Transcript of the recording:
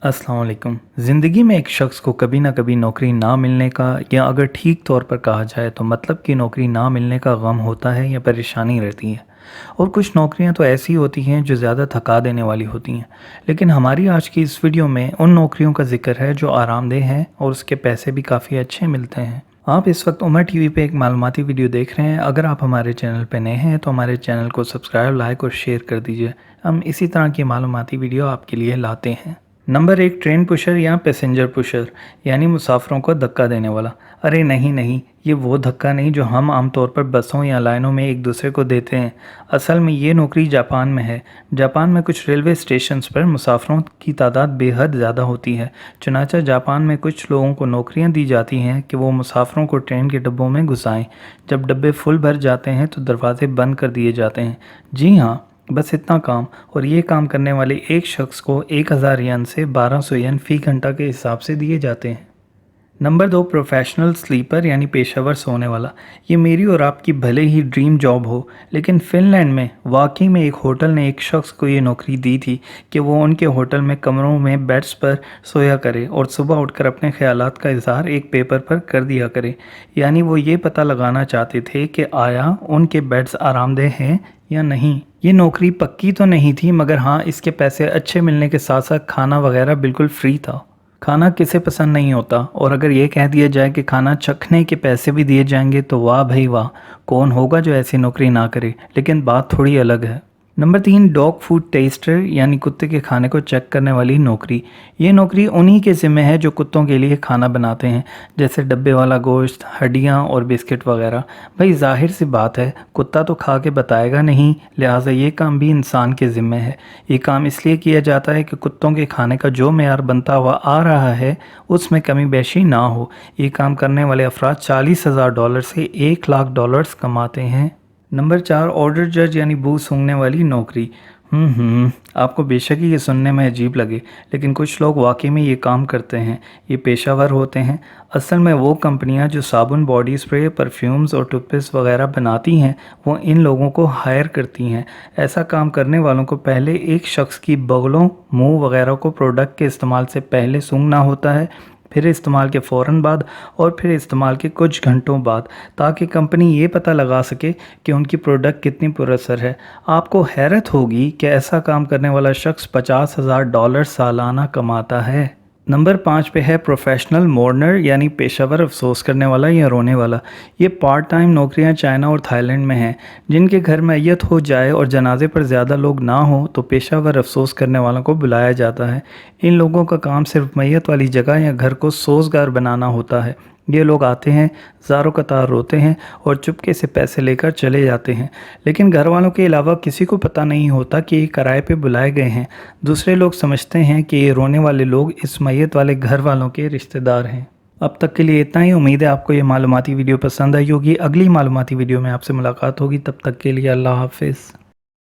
अस्सलाम वालेकुम। ज़िंदगी में एक शख्स को कभी ना कभी नौकरी ना मिलने का या अगर ठीक तौर पर कहा जाए तो मतलब कि नौकरी ना मिलने का गम होता है या परेशानी रहती है। और कुछ नौकरियां तो ऐसी होती हैं जो ज़्यादा थका देने वाली होती हैं। लेकिन हमारी आज की इस वीडियो में उन नौकरियों का जिक्र है जो आरामदेह हैं और उसके पैसे भी काफ़ी अच्छे मिलते हैं। आप इस वक्त उमर टीवी पे एक मालूमाती वीडियो देख रहे हैं। अगर आप हमारे चैनल पे नए हैं तो हमारे चैनल को सब्सक्राइब, लाइक और शेयर कर दीजिए। हम इसी तरह की मालूमाती वीडियो आपके लिए लाते हैं। नंबर 1, ट्रेन पुशर या पैसेंजर पुशर यानी मुसाफिरों को धक्का देने वाला। अरे नहीं, ये वो धक्का नहीं जो हम आमतौर पर बसों या लाइनों में एक दूसरे को देते हैं। असल में ये नौकरी जापान में है। जापान में कुछ रेलवे स्टेशंस पर मुसाफिरों की तादाद बेहद ज़्यादा होती है। चुनांचे जापान में कुछ लोगों को नौकरियां दी जाती हैं कि वो मुसाफिरों को ट्रेन के डब्बों में घुसाएं। जब डब्बे फुल भर जाते हैं तो दरवाजे बंद कर दिए जाते हैं। जी हाँ, बस इतना काम। और ये काम करने वाले एक शख्स को 1000 येन से 1200 येन फ़ी घंटा के हिसाब से दिए जाते हैं। नंबर 2, प्रोफेशनल स्लीपर यानी पेशेवर सोने वाला। ये मेरी और आपकी भले ही ड्रीम जॉब हो, लेकिन फ़िनलैंड में वाकई में एक होटल ने एक शख्स को ये नौकरी दी थी कि वो उनके होटल में कमरों में बेड्स पर सोया करे और सुबह उठकर अपने ख्यालात का इजहार एक पेपर पर कर दिया करे। यानी वो ये पता लगाना चाहते थे कि आया उनके बेड्स आरामदेह हैं या नहीं। ये नौकरी पक्की तो नहीं थी, मगर हाँ, इसके पैसे अच्छे मिलने के साथ साथ खाना वगैरह बिल्कुल फ्री था। खाना किसे पसंद नहीं होता, और अगर ये कह दिया जाए कि खाना चखने के पैसे भी दिए जाएंगे तो वाह भाई वाह, कौन होगा जो ऐसी नौकरी ना करे। लेकिन बात थोड़ी अलग है। नंबर 3, डॉग फूड टेस्टर यानी कुत्ते के खाने को चेक करने वाली नौकरी। ये नौकरी उन्हीं के ज़िम्मे है जो कुत्तों के लिए खाना बनाते हैं, जैसे डब्बे वाला गोश्त, हड्डियाँ और बिस्किट वगैरह। भाई जाहिर सी बात है, कुत्ता तो खा के बताएगा नहीं, लिहाजा ये काम भी इंसान के ज़िम्मे है। ये काम इसलिए किया जाता है कि कुत्तों के खाने का जो मेयार बनता हुआ आ रहा है उसमें कमी बेशी ना हो। ये काम करने वाले अफराद $40,000 से $1,00,000 कमाते हैं। नंबर 4, ऑर्डर जज यानी बू सूंघने वाली नौकरी। आपको बेशक ही ये सुनने में अजीब लगे, लेकिन कुछ लोग वाकई में ये काम करते हैं। ये पेशावर होते हैं। असल में वो कंपनियां जो साबुन, बॉडी स्प्रे, परफ्यूम्स और टूथपेस्ट वगैरह बनाती हैं, वो इन लोगों को हायर करती हैं। ऐसा काम करने वालों को पहले एक शख्स की बगलों, मुंह वगैरह को प्रोडक्ट के इस्तेमाल से पहले सूंघना होता है, फिर इस्तेमाल के फ़ौरन बाद और फिर इस्तेमाल के कुछ घंटों बाद, ताकि कंपनी ये पता लगा सके कि उनकी प्रोडक्ट कितनी पुरअसर है। आपको हैरत होगी कि ऐसा काम करने वाला शख्स $50,000 सालाना कमाता है। नंबर 5 पे है प्रोफेशनल मोर्नर यानी पेशेवर अफसोस करने वाला या रोने वाला। ये पार्ट टाइम नौकरियां चाइना और थाईलैंड में हैं। जिनके घर मैयत हो जाए और जनाजे पर ज़्यादा लोग ना हो तो पेशेवर अफसोस करने वालों को बुलाया जाता है। इन लोगों का काम सिर्फ मैयत वाली जगह या घर को सोजगार बनाना होता है। ये लोग आते हैं, ज़ारों कतार रोते हैं और चुपके से पैसे लेकर चले जाते हैं। लेकिन घर वालों के अलावा किसी को पता नहीं होता कि ये किराए पे बुलाए गए हैं। दूसरे लोग समझते हैं कि ये रोने वाले लोग इस मैयत वाले घर वालों के रिश्तेदार हैं। अब तक के लिए इतना ही। उम्मीद है आपको ये मालूमाती वीडियो पसंद आई होगी। अगली मालूमाती वीडियो में आपसे मुलाकात होगी। तब तक के लिए अल्लाह हाफिज़।